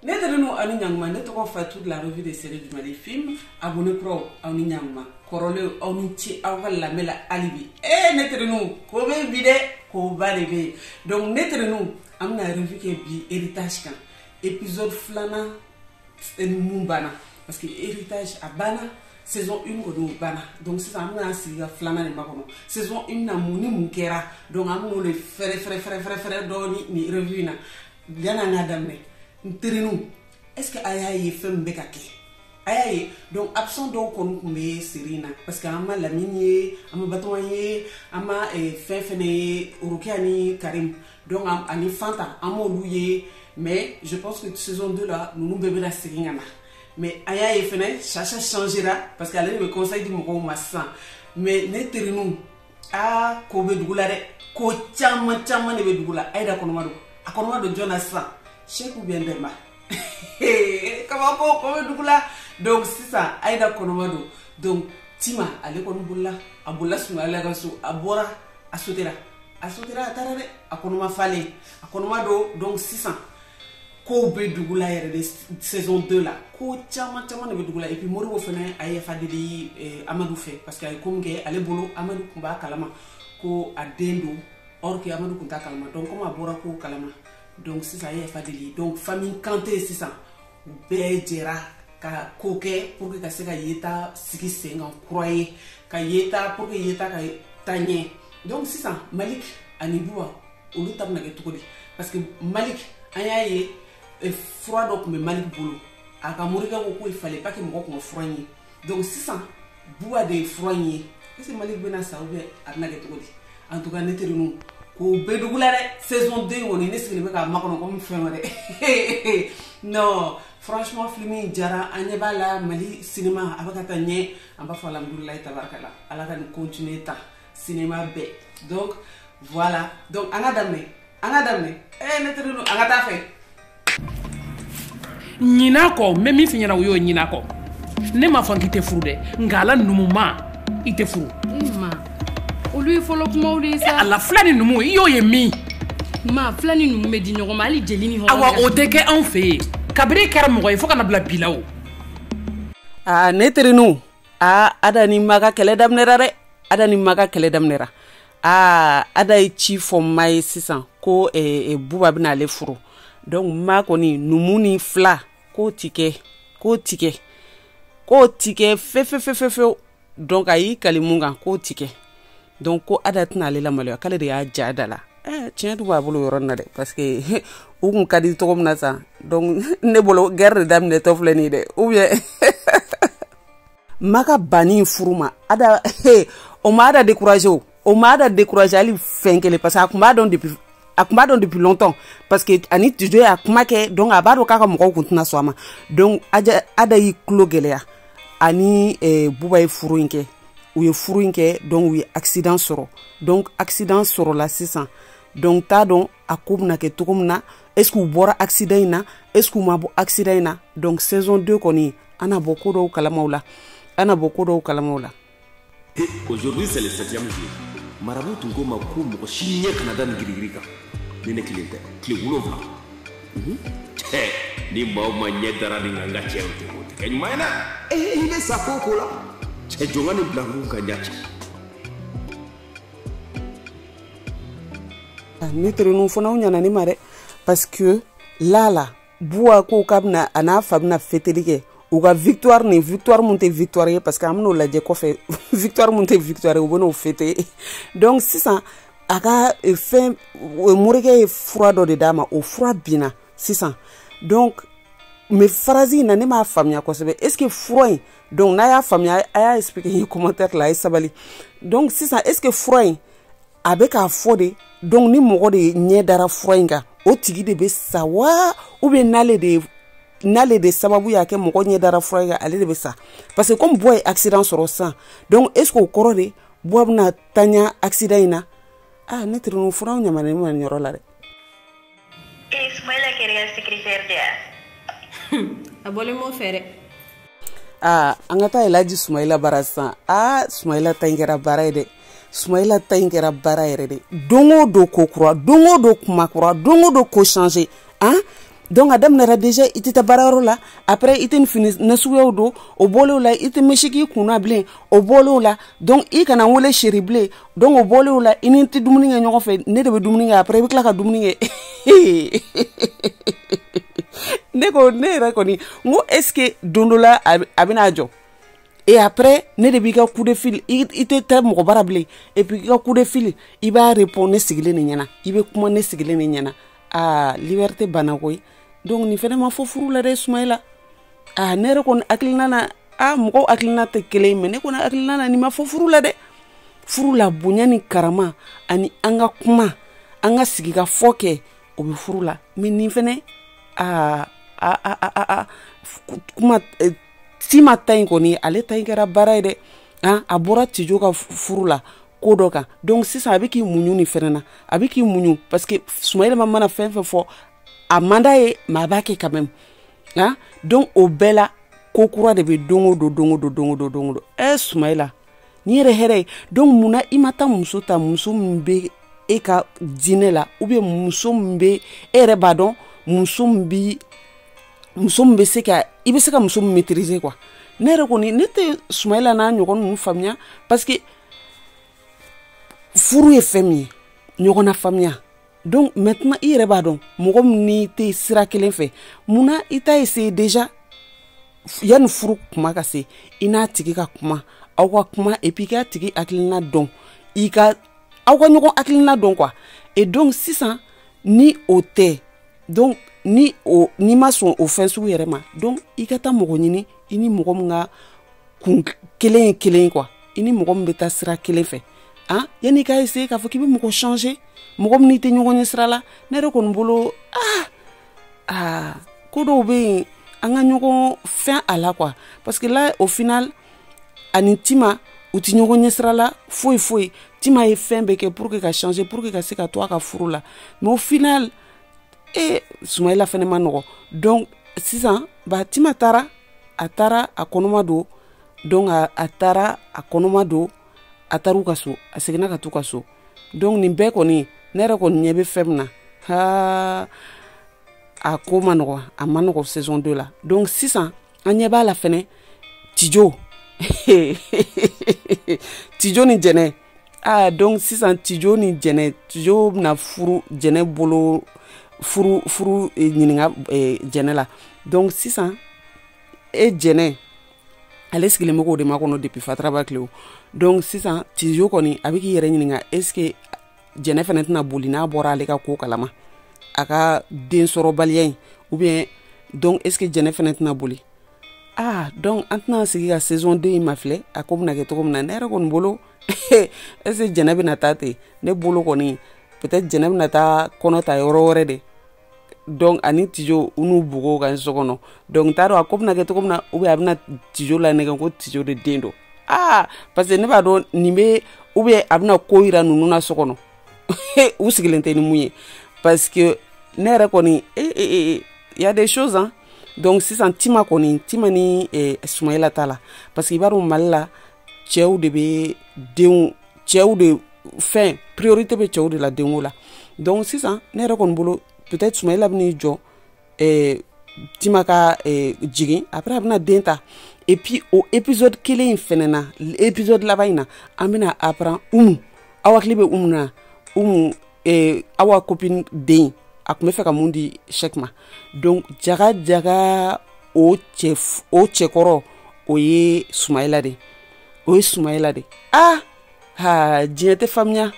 Neterenu ani nyangma ne toko Fatou de la revue des séries du Mali Film. Abonnez pro ani nyangma. Korole oni ti awala mela alibi. Neterenu ko be bide ko balebe. Donc neterenu amna revue ke bi héritage kan. Épisode flana mumbana parce que héritage a bana saison 1 ko do bana. Donc c'est ça amna siga flana ne makono. Saison 1 na muni munkera. Donc amno le frère do ni revue na. Yana ngadamne. Est-ce que Ayaye fait un bécaké? Ayaye, donc absent donc on met Serena parce que ama la minier, ama batoyer, ama fefene urukiani Karim. Donc ani Fanta, ama louye, mais je pense que saison 2 là, nous bébé la Serena. Mais Ayaye fene, chacha changera parce qu'elle me conseille du mot massa. Mais neterinu a kobe dugulare, ko chama ne be dugula, aida konomado. Akonomado Jonathan. Cheikh ou bien Demba. Comment on dugula? Donc c'est ça, Aïda Konomado. Donc Tima, allez Konobulla, Aboula Soumala Gassou, Abora, Asotera. Asotera, Tarare, Akonoma Fale, Akonomado, donc 600. Ko be dugula saison 2 là. Ko chama ne be dugula. Et puis Moro Fene, Aïe Fadili, Amadou fait. Parce que comme allez bolo, Amadou Kumba Kalama, Ko Adendo, or que Amadou Kunta Kalama. Donc comme Abora Ko Kalama. Donc c'est ça y est fadili donc famille Kanté c'est ça bejera ka koke pour que ka se ka yeta siki senga croyer ka yeta pour que yeta ka tanye donc c'est ça Malik Anibua olu tab na ke tukodi parce que Malik ayaye froid donc mais Malik bolo aka murika ko il fallait pas que mo ko froigner donc c'est ça boua de froigner c'est Malik bena ça ou bien adna ke tukodi en tout cas neterinu ko bedugula saison 2 on est ce que ka makono comme film non franchement film jara anyebala Mali cinéma abakata nye amba fa alhamdulillah tabarakallah ala kan continuer ta cinéma be donc voilà donc angadamne neterinu angata fe nyina ko memi finyana uyo nyina ko ne ma fanki te furu de ngala numuma ite furu lui follow kuma uli sa ala flani numu iyo ye mi ma flani numu me di nyogo ma ali jelini ho awa o teke en fe kabri kar mo il faut kana bla bilawo neterinu adani maga kele damnera ada chi for my sisan ko buba bina le furu donc ma koni numuni fla ko tike fe donc ayi kalimunga ko tike donc ko adatna le la malo kala de ya jadala tiens tu va bolo yoronna de parce que ou kadi to comme na ça donc ne bolo guerre dam ne tofle ni de ou bien maka bani furuma ada o ma ada décourager ali fenkele parce que akuma don depuis longtemps parce que ani tu dois akuma ke donc abado kaka mo ko kuntuna swama donc ada yi klogelea ani buba yi furuinke ou ye furuinke donc ou ye accident soro donc accident soro la 600 donc ta don akubna ke tukumna est-ce que bora accident na est-ce que mabo accident na donc saison 2 koni ana beaucoup do kalamaula aujourd'hui c'est le 7e jour marabout tungo makumu ko shinye Canada ngirigirika nene kilente kiwulo vla ni mama nyedara ni nganga chewte ko kenyumana ile sakoko la jongani blangu kanyachi neterenu fona unyana ni mare parce que là bua ko kabna ana fabna fetelike uga victoire monte victoire parce que amno la je ko fait victoire monte victoire ou bono fete donc c'est ça aka fait mourige froid de dama au froid bina c'est ça donc mais phrase na ne ma famia ko sebe est-ce que froid donc na ya famia aya expliquer en commentaire là sabali donc c'est ça est-ce que froid avec a fode donc ni mo de nye dara froinga o tigi de be sawa ou bien nale de sababu yake mo nye dara froinga ale de be sa parce que comme boy accident sur ça donc est-ce que korode boy na tanya accident ina netre no fura nya mane mo nyoro la de Ismaila quería escribir ya abole mo fere angata elaji Ismaila barasa Ismaila tangera barade Ismaila tangera barade dongo do kokura dongo do kumakura dongo do ko changer donc a daminɛra déjà i tɛ taa baarayɔrɔ la après i tɛ nin fini nasuguyaw don o bɔlen o la i tɛ mesi k'i kunna bilen o bɔlen o la donc i kana n wele chéri bilen donc o bɔlen o la i ni n tɛ dumuni kɛ ɲɔgɔn fɛ ne de bɛ dumuni kɛ après i bɛ tila ka dumuni kɛ ne yɛrɛ kɔni n ko est ce que don dɔ la a bɛna jɔ et après ne de b'i ka coup de fil i tɛ taa mɔgɔ bara bilen et puis i ka coup de fil i b'a répondre ne sigilen de ɲɛna i bɛ kuma ne sigilen de ɲɛna liberté banna koyi donc nin fɛnɛ ma fɔ furu la dɛ Sumayila ne yɛrɛ kɔni hakilina na mɔgɔw hakilina tɛ kelen mais ne kɔni hakilina na nin ma fɔ furu la dɛ furu la bonya ni karama ani an ka kuma an ka sigi ka fɔ kɛ o bɛ furu la mais nin fɛnɛ kuma Tima ta in kɔni ale ta in kɛra baara ye dɛ a bɔra Tijo ka furu la ko dɔ kan donc sisan a bɛ k'i muɲu nin fɛnɛ na a bɛ k'i muɲu parce que Sumayila mana fɛn fɛn fɔ a man d'a ye mais a b'a kɛ quand même donc o bɛɛ la ko kura de bɛ don o don Sumayila ni yɛrɛ hɛrɛ ye donc munna i ma taa muso ta muso min bɛ e ka diinɛ la ou bien muso min bɛ e yɛrɛ b'a dɔn muso min bɛ se ka i bɛ se ka muso min maîtriser quoi ne yɛrɛ kɔni ne tɛ Sumayila n'a ɲɔgɔn ninnu faamuya parce que furu ye fɛn min ye ɲɔgɔnna faamuya donc maintenant i yɛrɛ b'a dɔn mɔgɔ min n'i tɛ sira kelen fɛ munna i t'a essayer déjà yanni furu kuma ka se i n'a tigi ka kuma aw ka kuma et puis k'a tigi hakilina dɔn aw ka ɲɔgɔn hakilina dɔn quoi et donc sisan ni o tɛ donc ni ma sɔn o fɛn sugu yɛrɛ ma donc i ka taa mɔgɔ ɲini i ni mɔgɔ min ka kun kelen ye quoi i ni mɔgɔ min bɛ taa sira kelen fɛ yanni i ka essayer k'a fɔ k'i bɛ mɔgɔ changer mɔgɔ min n'i tɛ ɲɔgɔn ɲɛ sira la ne yɛrɛ kɔni bolo ko dɔw bɛ yen an ka ɲɔgɔn fɛn a la quoi parce que là au final ani Tima u tɛ ɲɔgɔn ɲɛ sira la foyi Tima ye fɛn bɛɛ kɛ pour que ka changer pour que ka se ka to a ka furu la mais au final Sumayila fɛnɛ ma nɔgɔ donc sisan Tima taara a kɔnɔma don donc a taara a kɔnɔma don a taara u ka so a seginna ka t'u ka so donc nin bɛɛ kɔni ne yɛrɛ kɔni ɲɛ bɛ fɛn min na a ko ma nɔgɔ a ma nɔgɔ saison 2 la donc sisan an ɲɛ b'a la fɛnɛ Tijo ni Jɛnɛ donc sisan Tijo ni Jɛnɛ Tijo bɛna furu Jɛnɛ bolo furu ɲininka Jɛnɛ la donc sisan Jɛnɛ ale sigilen bɛ k'o de makɔnɔ depuis Fataraba tile o donc sisan Tijo kɔni a bɛ k'i yɛrɛ ɲininka est ce que Jɛnɛ fɛnɛ tɛna boli n'a bɔra ale ka ko kalama a ka den sɔrɔbaliya in ou bien donc est ce que Jɛnɛ fɛnɛ tɛna boli donc an tɛna sigi ka saison 2 in ma filɛ a ko bɛna kɛ cogo min na ne yɛrɛ kɔni bolo est ce que Jɛnɛ bɛna taa ten ne bolo kɔni peut-être Jɛnɛ bɛna taa kɔnɔ ta yɔrɔ wɛrɛ de donc ani Tijo u n'u bugo kan so kɔnɔ donc t'a dɔn a ko bɛna kɛ cogo min na ou bien a bɛna Tijo la nɛgɛ ko Tijo de den don parce que ne b'a dɔn nin bɛ ou bien a bɛna ko yira ninnu na so kɔnɔ u sigilen tɛ ni mun ye parce que ne yɛrɛ kɔni y a des choses donc sisan Tima ni Sumayila ta la parce que i b'a dɔn Mali la cɛw de bɛ cɛw de fɛn priorité bɛ cɛw de la denko la donc sisan ne yɛrɛ kɔni bolo peut-être Sumayila bɛn'i jɔ Tima ka jigin après a bɛna den ta et puis o épisode kelen in fɛnɛ na épisode laban in na an bɛna apprendre aw hakili bɛ na awa copine den a tun bɛ fɛ ka mun di Cheick ma donc jaga o cɛkɔrɔ o ye Sumayila de diɲɛ tɛ faamuya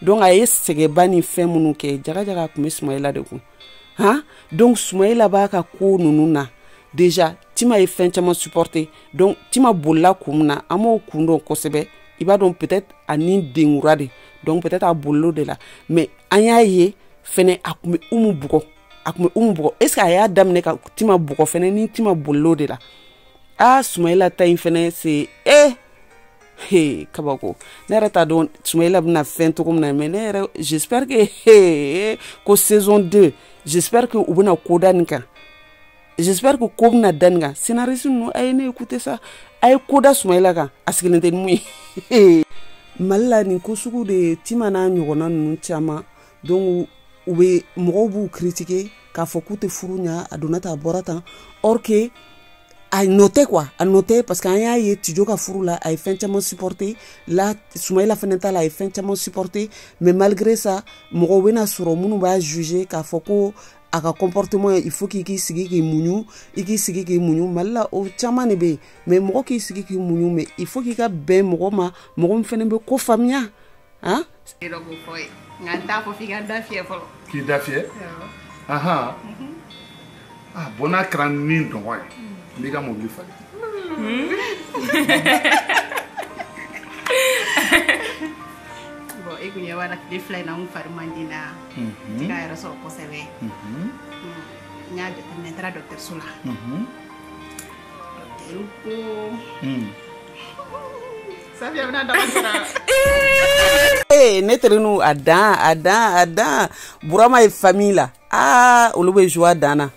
donc a ye sɛgɛnba ni fɛn minnu kɛ jaga a tun bɛ Sumayila de kun donc Sumayila b'a ka ko ninnu na déjà Tima ye fɛn caman supporter donc Tima bolila kun min na an m'o kun dɔn kosɛbɛ i b'a dɔn peut-être ani denkura de donc peut-être a bolilo de la mais an y'a ye fɛnɛ a tun bɛ Umu bugɔ est-ce que a y'a daminɛ ka Tima bugɔ fɛnɛ ni Tima bolilo de la Sumayila ta in fɛnɛ c'est kabako ne yɛrɛ t'a dɔn Sumayila bɛna fɛn cogo min na mais ne yɛrɛ j'espère que ko saison 2 j'espère que u bɛna ko da nin kan j'espère que ko bɛna da nin kan scénariste ninnu a ye ne écouter ça a ye ko da Sumayila kan a sigilen tɛ ni mun ye Mali la nin ko sugu de Tima n'a ɲɔgɔnna ninnu caman donc mɔgɔw b'u critiquer k'a fɔ k'u tɛ furu ɲa a donna tan a bɔra tan or que a noté quoi a noté parce que an y'a ye Tijo ka furu la a ye fɛn caman supporter la Soumaïla fɛnɛ ta la a ye fɛn caman supporter mais malgré ça mɔgɔw bɛna sɔrɔ minnu b'a juger k'a fɔ ko a ka comportement il faut k'i sigi k'i muɲu i k'i sigi k'i muɲu Mali la o caman de bɛ yen mais mɔgɔ k'i sigi k'i muɲu mais il faut k'i ka bɛn mɔgɔ ma mɔgɔ min fɛnɛ bɛ ko faamuya hein. Ngan t'a fɔ f'i ka da fiyɛ fɔlɔ. K'i da fiyɛ? Ahan. Ah, bon n'a kɛra ni dɔgɔ ye n b'i ka mobili falen. Bon e kun ye wara tile fila in na n fari man di na ti ka yɛrɛ sɔrɔ kosɛbɛ n y'a jateminɛ n taara dɔkitɛriso la dɔkitɛriw ko Safia bɛna dama sera ne terinu a dan Burama ye famille la olu bɛ joie dan na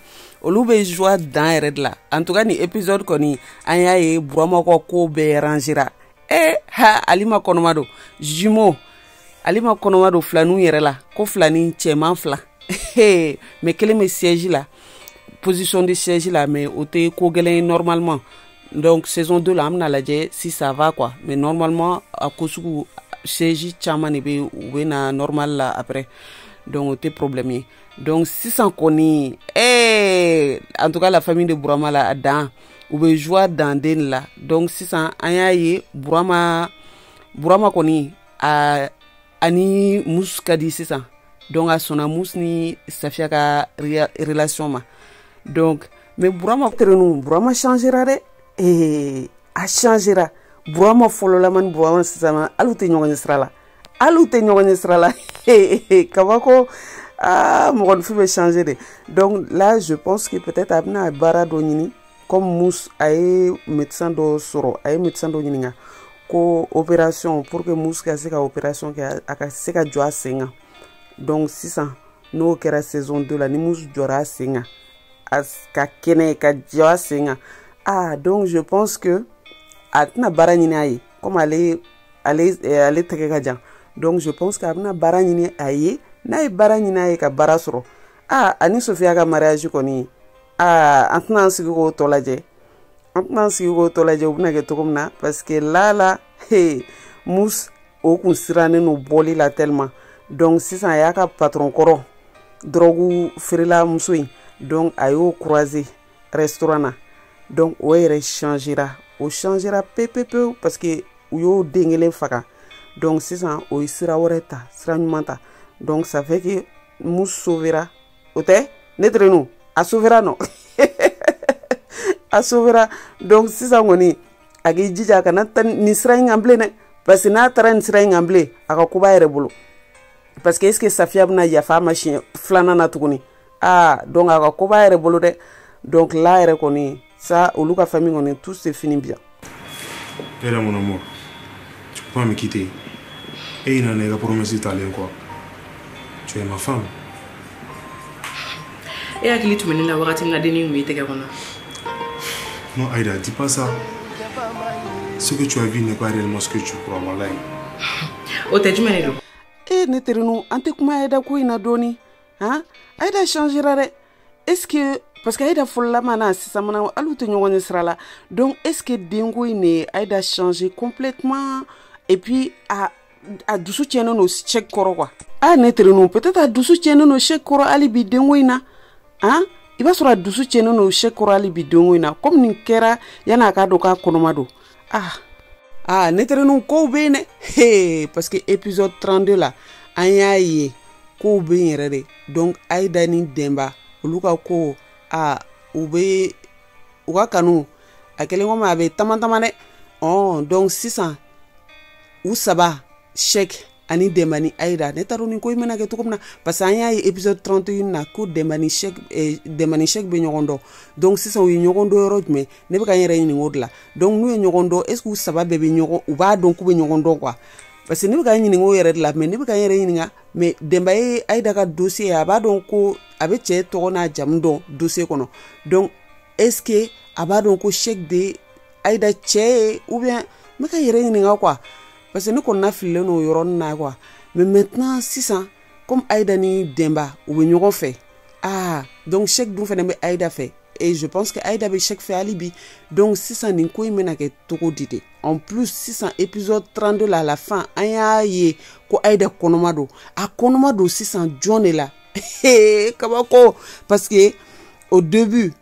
olu bɛ joie dan yɛrɛ de la en tout cas ni épisode kɔni an y'a ye Burama ko bɛɛ rangera Alima kɔnɔma don jumeau Alima kɔnɔma don filaniw yɛrɛ la ko filani cɛman fila mais kelen bɛ siège la position de siège la mais o tɛ ko gɛlɛn normalement donc saison 2 la an bɛna lajɛ si ça va quoi mais normalement a ko sugu siège caman de bɛ u bɛ na normal la après donc o tɛ problème ye donc sisan kɔni en tout cas la famille de Burama la a dan u bɛ joie dan den la donc sisan an y'a ye Burama kɔni ani Mus ka di sisan donc a sɔnna Mus ni Safia ka relation ma donc mais Burama changera dɛ a changera Burama fɔlɔla ni Burama sisan hali u tɛ ɲɔgɔn ye sira la kabako mɔgɔninfin bɛ changer de donc là je pense que peut-être a bɛna baara dɔ ɲini comme Mus a ye médecin dɔ sɔrɔ a ye médecin dɔ ɲininka ko opération pour que Mus ka se ka opération kɛ a ka se ka jɔ a sen kan donc sisan n'o kɛra saison 2 la ni Mus jɔra a sen kan a ka kɛnɛ ka jɔ a sen kan donc je pense que a tɛna baara ɲini a ye comme ale tɛgɛ ka jan donc je pense que a bɛna baara ɲini a ye n'a ye baara ɲini a ye ka baara sɔrɔ ani Sofia ka mariage kɔni an tɛna an sigi k'o tɔ lajɛ u bɛna kɛ cogo min na parce que là Mus o kun sirannen no bɔli la tellement donc sisan a y'a ka patron kɔrɔ drogue feerela muso in donc a y'o croiser restaurant na donc o yɛrɛ changera pepepewu parce que u y'o den kelen faga donc sisan o ye sira wɛrɛ ta sira ɲuman ta donc ça fait que Mus sauvera o tɛ ne terenu a sauvera non a sauvera donc sisan kɔni a k'i jija a kana taa nin sira in kan bilen dɛ parce que n'a taara nin sira in kan bilen a ka koba yɛrɛ bolo parce que est-ce que Safia bɛna yafa a ma siɲɛ filanan na tuguni donc a ka koba yɛrɛ bolo dɛ donc là yɛrɛ kɔni ça olu ka famille kɔni tout se finit bien. Era mon amour, tu peux pas me quitter. Et il n'en est pas promesse talen quoi. Tu es ma femme. Et à qui tu mènes la wagati na deni mi tege kona. Non Aïda, dis pas ça. Ce que tu as vu n'est pas réellement ce que tu crois, wallahi. O te jumɛn de don? Ne terenu an tɛ kuma Aïda ko in na dɔɔni Aïda changera dɛ est-ce que parce que Aïda fɔlɔlama na sisan mana hali u tɛ ɲɔgɔn ye sira la donc est-ce que denko in ne Aïda changer complètement et puis a dusu tiɲɛnen no chèque kɔrɔ quoi ne terenu peut-être a dusu tiɲɛnen no chèque kɔrɔ hali bi denko in na i b'a sɔrɔ a dusu tiɲɛnen no chèque kɔrɔ hali bi denko in na comme nin kɛra yanni a k'a dɔn k'a kɔnɔma don ne terenu kow bɛ yen dɛ parce que épisode 32 la an y'a ye kow bɛ yen yɛrɛ de donc Aïda ni Demba olu ka ko u ka kanu a kɛlen komi a bɛ tamatama dɛ donc sisan u saba chèque ani Demba ni Aïda ne t'a dɔn nin ko in bɛna kɛ cogo min na parce que an y'a ye épisode 31 na ko Demba ni chèque bɛ ɲɔgɔn dɔn donc sisan u ye ɲɔgɔn dɔn yɔrɔ jumɛn ne bɛ ka n yɛrɛ ɲininka o de la donc n'u ye ɲɔgɔn dɔn est-ce que u saba bɛɛ bɛ ɲɔgɔn u b'a dɔn k'u bɛ ɲɔgɔn dɔn quoi parce que ne bɛ ka n ɲininka o yɛrɛ de la mais ne bɛ ka n yɛrɛ ɲininka mais Demba ye Aïda ka dossier a b'a dɔn ko a bɛ cɛ tɔgɔ n'a jamu dɔn dossier kɔnɔ donc est-ce que a b'a dɔn ko chèque de Aïda cɛ ye ou bien n bɛ ka n yɛrɛ ɲininka quoi parce que ne kɔni fililen n'o yɔrɔnin na quoi mais maintenant sisan comme Aïda ni Demba u bɛ ɲɔgɔn fɛ donc chèque dun fana bɛ Aïda fɛ et je pense que Aïda bɛ chèque fɛ hali bi donc sisan nin ko in bɛna kɛ togo di de en plus sisan épisode 32 la à la fin an y'a ye ko Aïda kɔnɔma don a kɔnɔma don sisan jɔn de la kabako parce que au début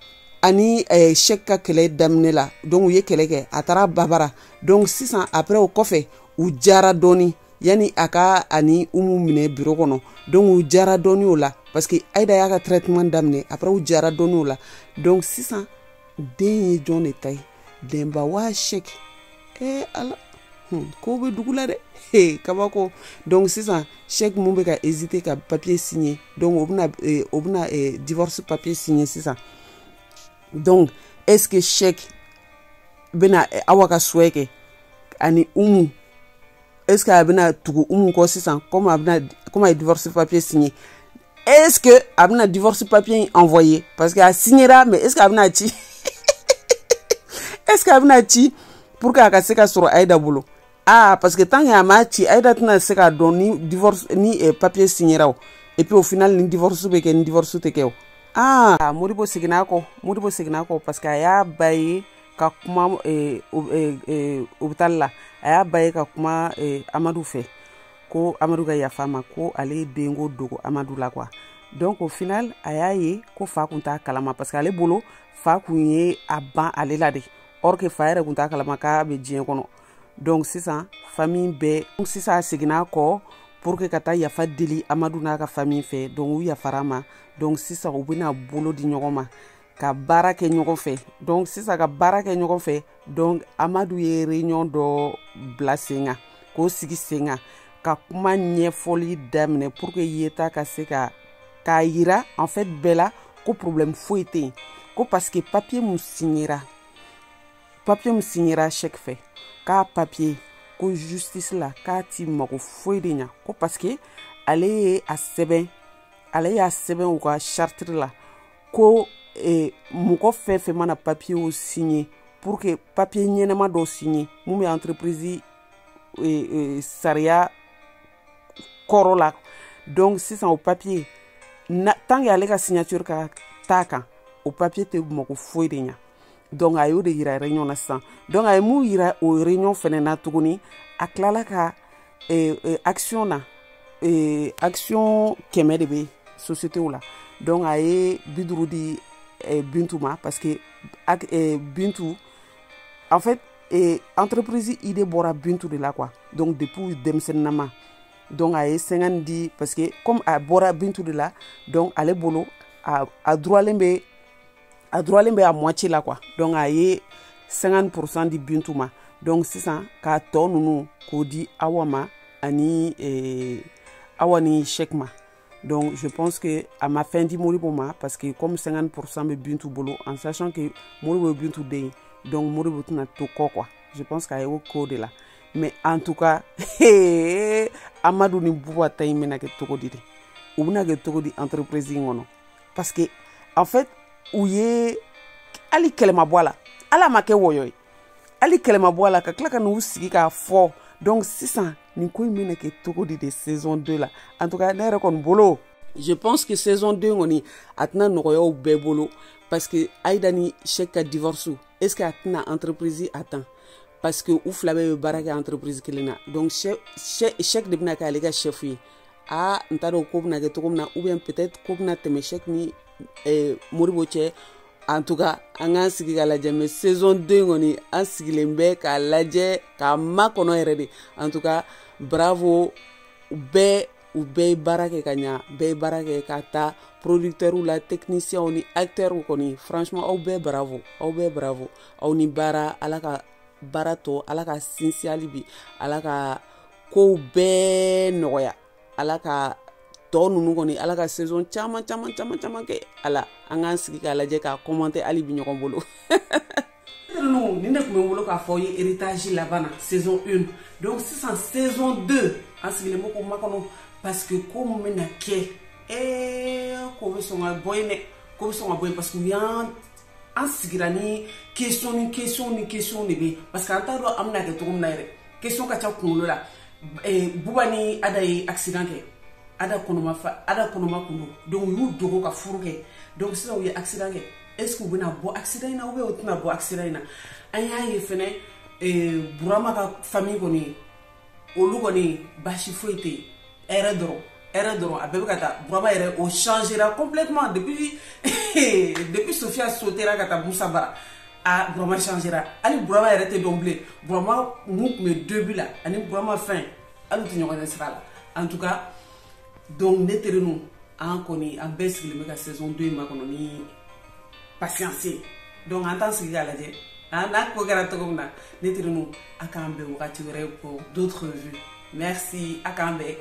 ani chèque ka kɛlɛ daminɛ la donc u ye kɛlɛ kɛ a taara babara donc sisan après o kɔfɛ u jara dɔɔni yani a ka ani umu minɛ bureau kɔnɔ donc u jara dɔɔni o la parce que Aïda y'a ka traitement daminɛ après u jara dɔɔni o la donc sisan den ye jɔn de ta ye denba waa chèque ala ko bɛ dugu la dɛ kabako donc sisan chèque mun bɛ ka hésiter ka papier signer donc o bɛna divorce papier signer sisan donc est-ce que chèque bɛna awa ka souhait kɛ ani umu est-ce que a bɛna tugu umu kɔ sisan comme a ye divorce papier signer est-ce que a bɛna divorce papier envoyer parce que a signera mais est-ce que a bɛna ci est-ce que a bɛna ci pour que a ka se ka sɔrɔ Aïda bolo parce que tant que a ma ci Aïda tɛna se ka dɔn ni divorce ni papier signera o et puis au final ni divorce bɛ kɛ ni divorce tɛ kɛ o Modibo seginna kɔ parce que a y'a ba ye ka kuma hôpital la a y'a ba ye ka kuma Amadu fɛ ko Amadu ka yafa ma ko ale denko dogo Amadu la quoi donc au final a y'a ye ko fa kun t'a kalama parce que ale bolo fa kun ye a ban ale la de or que fa yɛrɛ kun t'a kalama k'a bɛ diɲɛ kɔnɔ donc sisan famille bɛɛ sisan a seginna kɔ pour que ka taa yafa deli Amadu n'a ka famille fɛ donc u yafara ma donc sisan u bɛna bolo di ɲɔgɔn ma ka baara kɛ ɲɔgɔn fɛ donc sisan ka baara kɛ ɲɔgɔn fɛ donc Amadu ye réunion dɔ bila sen kan k'o sigi sen kan ka kuma ɲɛfɔli daminɛ pour que yeta ka se ka k'a yira en fait bɛɛ la ko problème foyi tɛ yen ko parce que papier mun signera chèque fɛ k'a papier ko justice la k'a ti mago foyi de ɲa ko parce que ale y'a sɛbɛn u ka charte la ko mɔgɔ fɛn fɛn mana papier o signer pour que papier ɲɛnama dɔ signer mun bɛ entreprise sariya kɔrɔ la donc sisan o papier tant que ale ka signature ka t'a kan o papier tɛ mago foyi de ɲa donc a y'o de yira réunion na sisan donc a ye mun yira o réunion fɛnɛ na tuguni a tilala ka action na action 100 de bɛ société la donc a ye 50 di Bintu ma parce que Bintu en fait entreprise idée bɔra Bintu de la quoi donc depuis denmisɛnninama donc a ye 50 di parce que comme a bɔra Bintu de la donc ale bolo a droitlen bɛ à moitié la quoi donc a ye 50% di Bintu ma donc sisan k'a tɔ ninnu k'o di Awa ma ani Awa ni chèque ma donc je pense que a ma fin di Modibo ma parce que comme 50% bɛ Bintu bolo en sachant que Modibo ye Bintu den donc Modibo tɛna to kɔ quoi je pense k'a ye o ko de la mais en tout cas Amadu ni Buba ta in bɛna kɛ togo di de u bɛna kɛ togo di entreprise in kɔnɔ parce que en fait u ye hali kɛlɛ ma bɔ a la ala ma kɛ wɔyɔ ye hali kɛlɛ ma bɔ a la ka tila ka n'u sigi k'a fɔ donc sisan nin ko in bɛna kɛ togo di de saison 2 la en tout cas ne yɛrɛ kɔni bolo je pense que saison 2 kɔni a tɛna nɔgɔya u bɛɛ bolo parce que Aïda ni chèque ka divorce est ce que a tɛna entreprise attend parce que u fila bɛɛ bɛ baara kɛ entreprise kelen na donc chèque de bɛna kɛ ale ka chef ye n t'a dɔn ko bɛna kɛ togo min na ou bien peut-être ko bɛna tɛmɛ chèque ni Modibo cɛ en tout cas an k'an sigi ka lajɛ mais saison 2 kɔni an sigilen bɛ k'a lajɛ k'a makɔnɔ yɛrɛ de en tout cas bravo u bɛɛ ye baara kɛ ka ɲa bɛɛ ye baara kɛ ka taa producteurs la techniciens ni acteurs kɔni franchement aw bɛɛ bravo aw ni baara ala ka baara tɔ ala ka sinsin hali bi ala ka kow bɛɛ nɔgɔya ala ka tɔ ninnu kɔni ala ka saison caman kɛ ala an k'an sigi k'a lajɛ k'a commenter hali bi ɲɔgɔn bolo ni ne tun bɛ n bolo k'a fɔ ye héritage laban na saison 1 donc sisan saison 2 an sigilen bɛ ko makɔnɔ parce que ko mun bɛna kɛ ko bɛ sɔn ka bɔ yen dɛ ko bɛ sɔn ka bɔ yen parce que an sigira ni question de bɛ parce que an t'a dɔn an bɛna kɛ cogo min na yɛrɛ question ka ca kunkolo la Buba ni Ada ye accident kɛ ada konoma kundo donc yu dogo ka furu kɛ donc sisan u ye accident kɛ est ce que u bɛna bɔ accident in na ou bien u tɛna bɔ accident in na an y'a ye fɛnɛ Burama ka famille kɔni olu kɔni basi foyi tɛ yen hɛrɛ dɔrɔn a bɛɛ bɛ ka taa Burama yɛrɛ o changera complètement depuis Sofia sautera ka taa Musa Bara Burama changera hali Burama yɛrɛ tɛ dɔn bilen Burama mun tun bɛ début la ani Burama fin hali u tɛ ɲɔgɔn ɲɛ sira la en tout cas donc ne terenu an kɔni an bɛɛ sigilen bɛ ka saison 2 in ma kɔnɔ ni patience donc an t'an sigi k'a lajɛ n'a ko kɛra cogo min na ne terenu a k'an bɛn wagati wɛrɛ pour d'autres vues merci a k'an bɛn